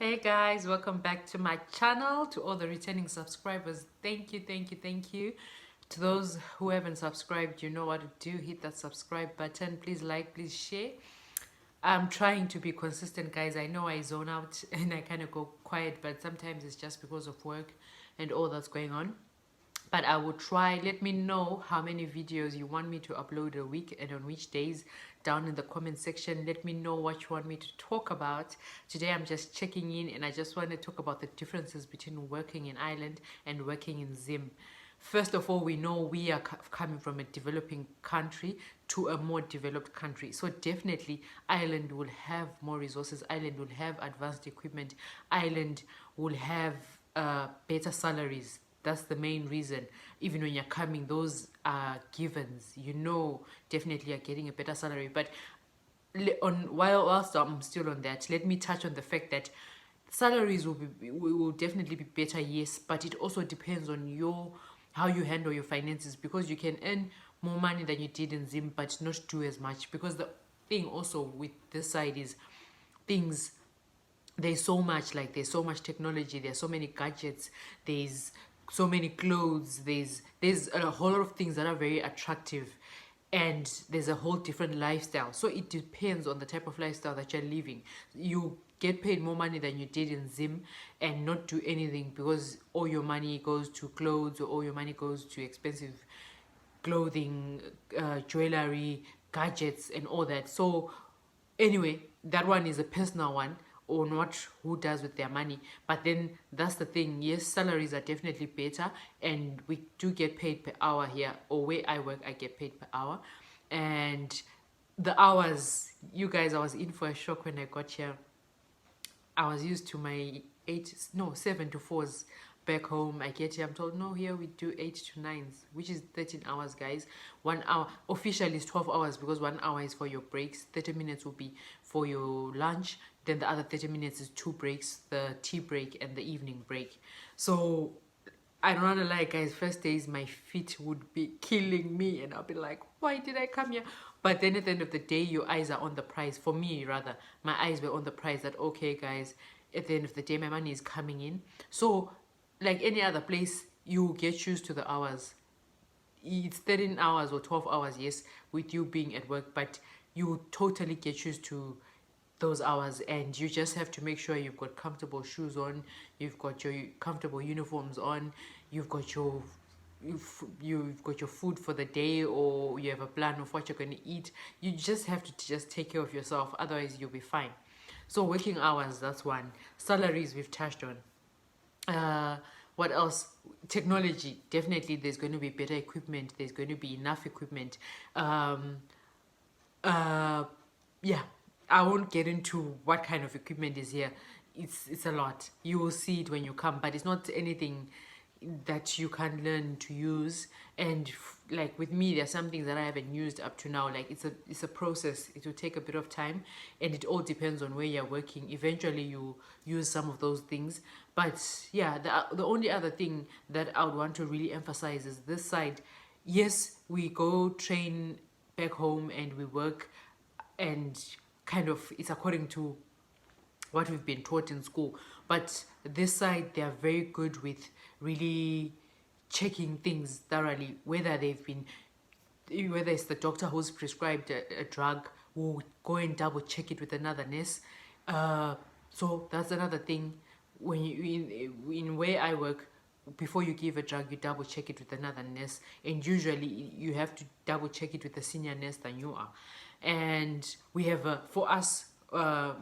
Hey guys, welcome back to my channel. To all the returning subscribers, thank you. To those who haven't subscribed, you know what to do. Hit that subscribe button. Please like, please share. I'm trying to be consistent, guys. I know I zone out and I kind of go quiet, but sometimes it's just because of work and all that's going on. But I will try. Let me know how many videos you want me to upload a week and on which days down in the comment section. Let me know what you want me to talk about. Today I'm just checking in and I just want to talk about the differences between working in Ireland and working in Zim. First of all, we know we are coming from a developing country to a more developed country. So definitely Ireland will have more resources. Ireland will have advanced equipment. Ireland will have better salaries. That's the main reason. Even when you're coming, those are givens. You know, definitely you're getting a better salary. But whilst I'm still on that, let me touch on the fact that salaries will definitely be better, yes, but it also depends on how you handle your finances, because you can earn more money than you did in Zim but not do as much. Because the thing also with this side is things, there's so much technology, there's so many gadgets, there's so many clothes, there's a whole lot of things that are very attractive, and there's a whole different lifestyle. So it depends on the type of lifestyle that you're living. You get paid more money than you did in Zim and not do anything, because all your money goes to clothes, or all your money goes to expensive clothing, jewelry, gadgets and all that. So anyway, that one is a personal one on what who does with their money. But then that's the thing, yes, salaries are definitely better, and we do get paid per hour here, or where I work I get paid per hour. And the hours, you guys, I was in for a shock when I got here. I was used to my 7 to 4s back home. I get here, I'm told, no, here we do 8 to 9s, which is 13 hours, guys. 1 hour officially is 12 hours, because 1 hour is for your breaks, 30 minutes will be for your lunch, then the other 30 minutes is 2 breaks, the tea break and the evening break. So I don't wanna lie, guys, first days my feet would be killing me and I'll be like, why did I come here? But then at the end of the day, your eyes are on the prize. For me, rather, my eyes were on the prize that, okay, guys, at the end of the day, my money is coming in. So like any other place, you get used to the hours. It's 13 hours or 12 hours, yes, with you being at work, but you totally get used to those hours. And you just have to make sure you've got comfortable shoes on, you've got your comfortable uniforms on, you've got your food for the day, or you have a plan of what you're going to eat. You just have to just take care of yourself, otherwise you'll be fine. So working hours, that's one. Salaries, we've touched on. What else? Technology, definitely there's going to be better equipment, there's going to be enough equipment. Uh yeah, I won't get into what kind of equipment is here. It's a lot. You will see it when you come, but it's not anything that you can learn to use. And like with me, there's some things that I haven't used up to now. Like it's a process. It will take a bit of time, and it all depends on where you're working. Eventually you use some of those things. But yeah, the only other thing that I would want to really emphasize is this side. Yes, we go train back home and we work, and kind of it's according to what we've been taught in school. But this side, they are very good with really checking things thoroughly, whether it's the doctor who's prescribed a drug, will go and double check it with another nurse. So that's another thing. When in where I work, before you give a drug, you double check it with another nurse, and usually you have to double check it with a senior nurse than you are. And we have for us, I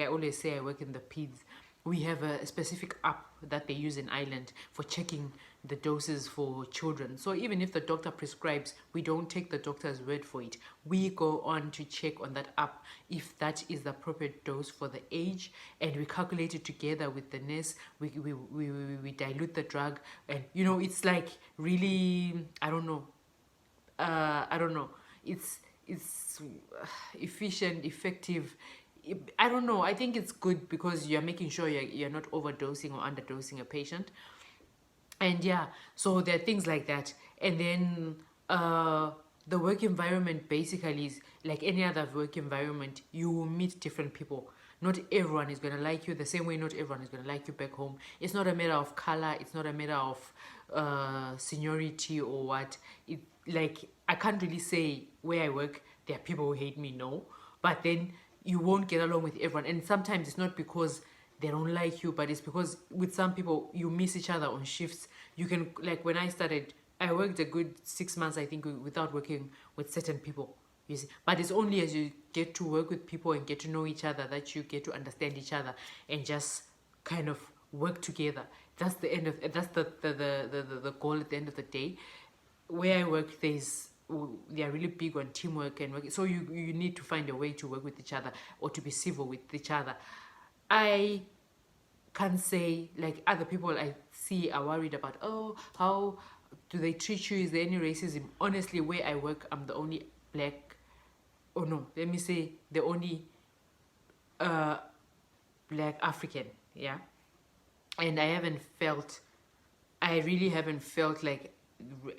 always say, I work in the peds. We have a specific app that they use in Ireland for checking the doses for children. So even if the doctor prescribes, we don't take the doctor's word for it. We go on to check on that app if that is the appropriate dose for the age, and we calculate it together with the nurse. We dilute the drug, and it's like really, I don't know. It's efficient, effective. I don't know. I think it's good because you're making sure you're not overdosing or underdosing a patient. And yeah, so there are things like that. And then the work environment basically is like any other work environment. You will meet different people. Not everyone is going to like you the same way not everyone is going to like you back home. It's not a matter of color, it's not a matter of seniority or what. It, like, I can't really say where I work there are people who hate me, no, but then you won't get along with everyone. And sometimes it's not because they don't like you, but it's because with some people you miss each other on shifts. You can, like, when I started, I worked a good 6 months, I think, without working with certain people, you see. But it's only as you get to work with people and get to know each other that you get to understand each other and just kind of work together. That's the end of, that's the goal at the end of the day. Where I work, they are really big on teamwork and work. So you need to find a way to work with each other or to be civil with each other. I can't say, like, other people I see are worried about, oh, how do they treat you? Is there any racism? Honestly, where I work, I'm the only black, or no, let me say the only black African, yeah. And I really haven't felt like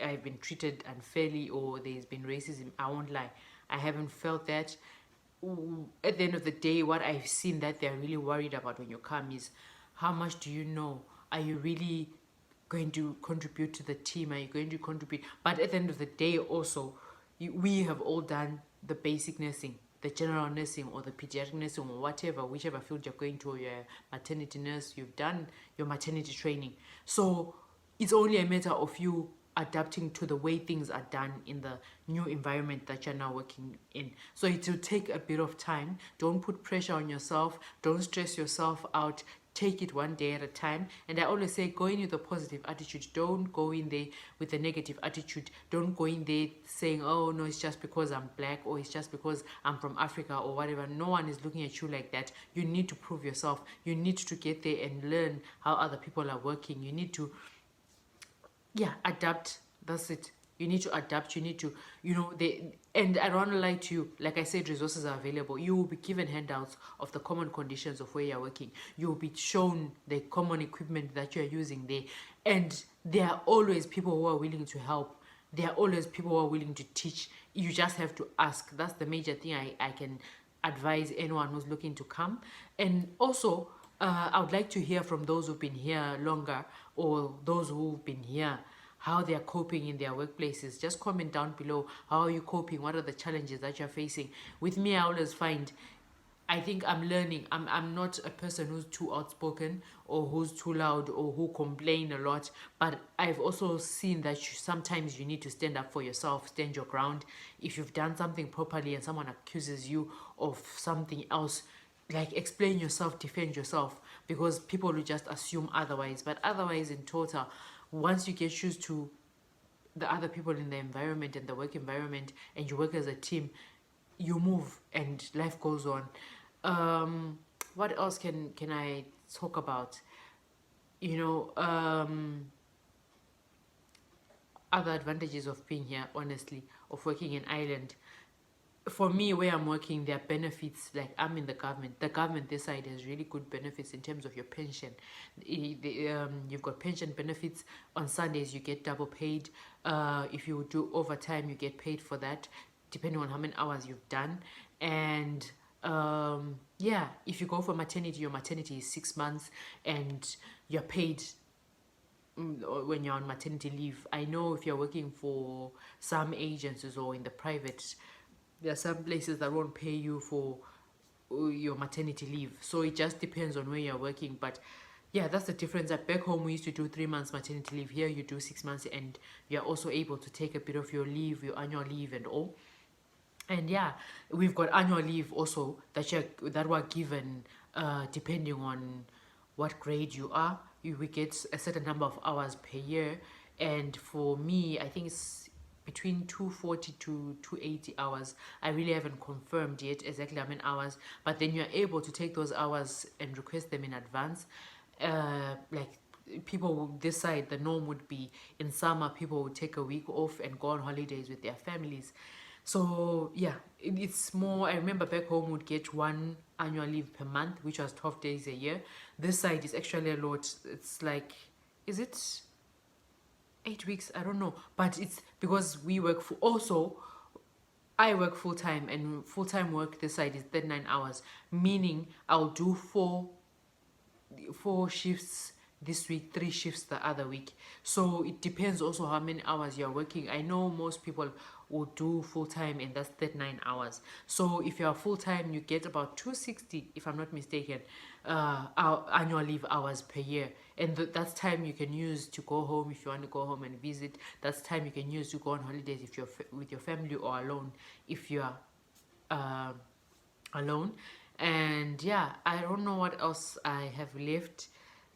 I've been treated unfairly or there's been racism. I won't lie, I haven't felt that. At the end of the day, what I've seen that they're really worried about when you come is, how much do you know? Are you really going to contribute to the team? Are you going to contribute? But at the end of the day also, we have all done the basic nursing, the general nursing or the pediatric nursing or whatever, whichever field you're going to, or you're a maternity nurse, you've done your maternity training. So it's only a matter of you adapting to the way things are done in the new environment that you're now working in. So it will take a bit of time. Don't put pressure on yourself. Don't stress yourself out. Take it one day at a time. And I always say, go in with a positive attitude. Don't go in there with a negative attitude. Don't go in there saying, oh no, it's just because I'm black, or it's just because I'm from Africa, or whatever. No one is looking at you like that. You need to prove yourself. You need to get there and learn how other people are working. You need to, yeah, adapt. That's it. You need to adapt. You need to, and I don't want to lie to you. Like I said, resources are available. You will be given handouts of the common conditions of where you're working. You will be shown the common equipment that you're using there. And there are always people who are willing to help. There are always people who are willing to teach. You just have to ask. That's the major thing I can advise anyone who's looking to come. And also, I would like to hear from those who've been here longer, or those who've been here, how they are coping in their workplaces. Just comment down below. How are you coping? What are the challenges that you're facing? With me, I always find, I think I'm learning. I'm not a person who's too outspoken or who's too loud or who complain a lot. But I've also seen that sometimes you need to stand up for yourself, stand your ground. If you've done something properly and someone accuses you of something else, like, explain yourself, defend yourself, because people will just assume otherwise. But otherwise, in total, once you get used to the other people in the environment and the work environment, and you work as a team, you move and life goes on. What else can I talk about? Other advantages of being here, honestly, of working in Ireland. For me, where I'm working, there are benefits. Like, I'm in the government. The government this side has really good benefits in terms of your pension. You've got pension benefits. On Sundays, you get double paid. If you do overtime, you get paid for that, depending on how many hours you've done. And yeah, if you go for maternity, your maternity is 6 months, and you're paid when you're on maternity leave. I know if you're working for some agencies or in the private, there are some places that won't pay you for your maternity leave. So it just depends on where you're working. But yeah, that's the difference. At back home, we used to do 3 months maternity leave. Here you do 6 months, and you're also able to take a bit of your leave, your annual leave and all. And yeah, we've got annual leave also that were given depending on what grade you are. We get a certain number of hours per year. And for me, I think it's between 240 to 280 hours. I really haven't confirmed yet exactly how many hours, but then you're able to take those hours and request them in advance. Like, people this side, the norm would be in summer, people would take a week off and go on holidays with their families. So yeah, it's more. I remember back home would get 1 annual leave per month, which was 12 days a year. This side is actually a lot. It's like, is it 8 weeks? I don't know, but it's because we work for, also I work full time, and full time work this side is 39 hours, meaning I'll do four shifts this week, three shifts the other week. So it depends also how many hours you're working. I know most people will do full time, and that's 39 hours. So if you're full time, you get about 260, if I'm not mistaken, annual leave hours per year. And that's time you can use to go home if you want to go home and visit. That's time you can use to go on holidays if you're with your family, or alone if you're uh, alone. And yeah, I don't know what else I have left.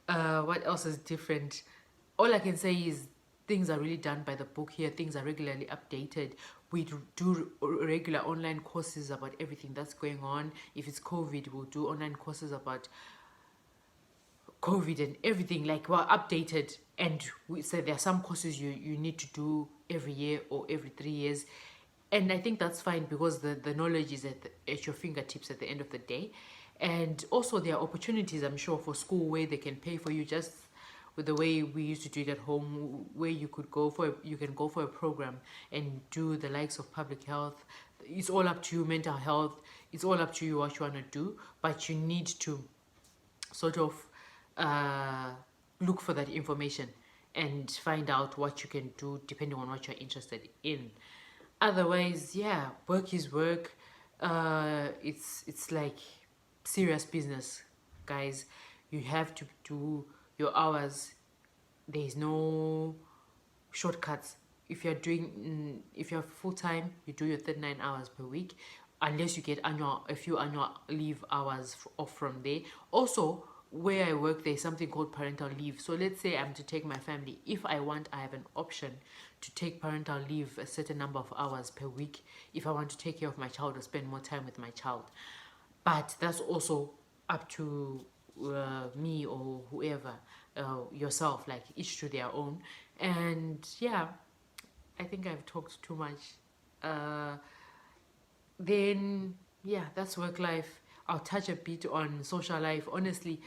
What else is different? All I can say is things are really done by the book here. Things are regularly updated. We do regular online courses about everything that's going on. If it's COVID, we'll do online courses about COVID and everything. Like, we're updated, and we said there are some courses you need to do every year or every 3 years. And I think that's fine, because the knowledge is at your fingertips at the end of the day. And also there are opportunities, I'm sure, for school where they can pay for you, just with the way we used to do it at home, where you can go for a program and do the likes of public health. It's all up to you. Mental health, it's all up to you what you want to do, but you need to sort of look for that information and find out what you can do depending on what you're interested in. Otherwise, yeah, work is work. It's like serious business, guys. You have to do your hours. There is no shortcuts. If you're full time, you do your 39 hours per week, unless you get a few annual leave hours off from there. Also, where I work, there's something called parental leave. So let's say I'm to take my family. If I want, I have an option to take parental leave a certain number of hours per week if I want to take care of my child or spend more time with my child. But that's also up to me or whoever, yourself, like each to their own. And yeah, I think I've talked too much. Then yeah, that's work life. I'll touch a bit on social life. Honestly,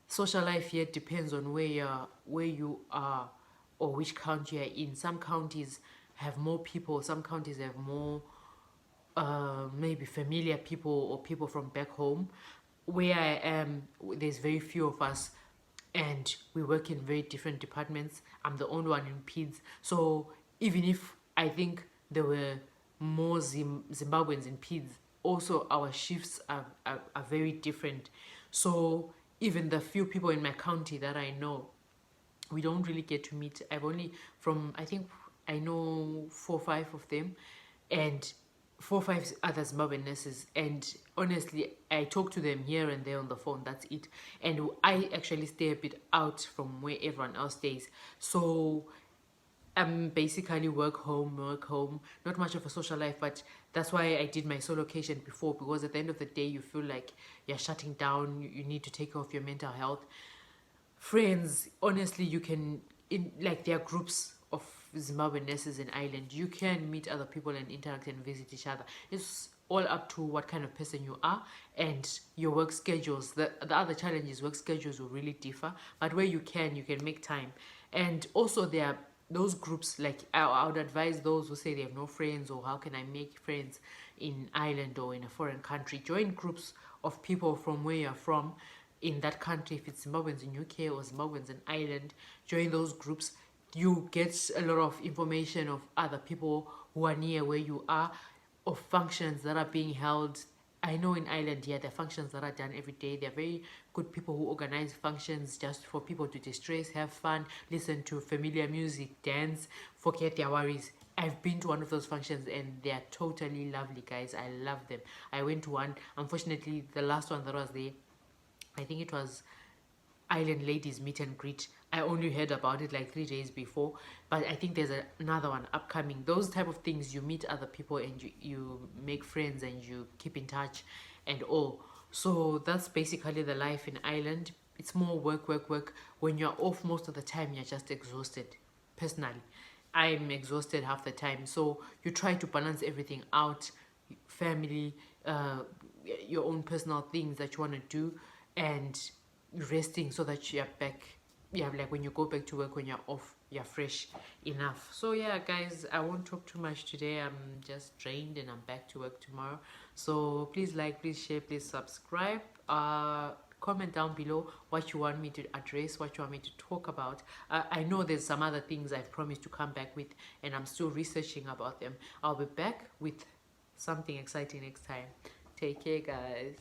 social life here depends on where you are or which county you're in. Some counties have more people, some counties have more maybe familiar people or people from back home. Where I am, there's very few of us, and we work in very different departments. I'm the only one in PEDS. So even if I think there were more Zimbabweans in PEDS, also our shifts are very different. So even the few people in my county that I know, we don't really get to meet. I think I know 4 or 5 of them, and 4 or 5 other Zimbabwean nurses. And honestly, I talk to them here and there on the phone. That's it. And I actually stay a bit out from where everyone else stays. So I'm basically work home. Not much of a social life, but that's why I did my solocation before, because at the end of the day, you feel like you're shutting down. You need to take care of your mental health. Friends, honestly, you can, there are groups of Zimbabwean nurses in Ireland. You can meet other people and interact and visit each other. It's all up to what kind of person you are and your work schedules. The other challenge is work schedules will really differ, but where you can make time. And also there are those groups, like I would advise those who say they have no friends, or how can I make friends in Ireland or in a foreign country. Join groups of people from where you're from in that country. If it's Zimbabweans in UK or Zimbabweans in Ireland, join those groups. You get a lot of information of other people who are near where you are, of functions that are being held. I know in Ireland, yeah, there are functions that are done every day. There are very good people who organize functions just for people to distress, have fun, listen to familiar music, dance, forget their worries. I've been to one of those functions and they are totally lovely, guys. I love them. I went to one. Unfortunately, the last one that was there, I think it was Island Ladies Meet and Greet. I only heard about it like 3 days before, but I think there's another one upcoming. Those type of things, you meet other people and you make friends and you keep in touch and all. So that's basically the life in Ireland. It's more work. When you're off, most of the time you're just exhausted. Personally, I'm exhausted half the time. So you try to balance everything out: family, your own personal things that you want to do, and resting so that you're back yeah, like when you go back to work, when you're off, you're fresh enough. So yeah, guys, I won't talk too much today. I'm just drained and I'm back to work tomorrow. So please like, please share, please subscribe. Comment down below what you want me to address, what you want me to talk about. I know there's some other things I've promised to come back with, and I'm still researching about them. I'll be back with something exciting next time. Take care, guys.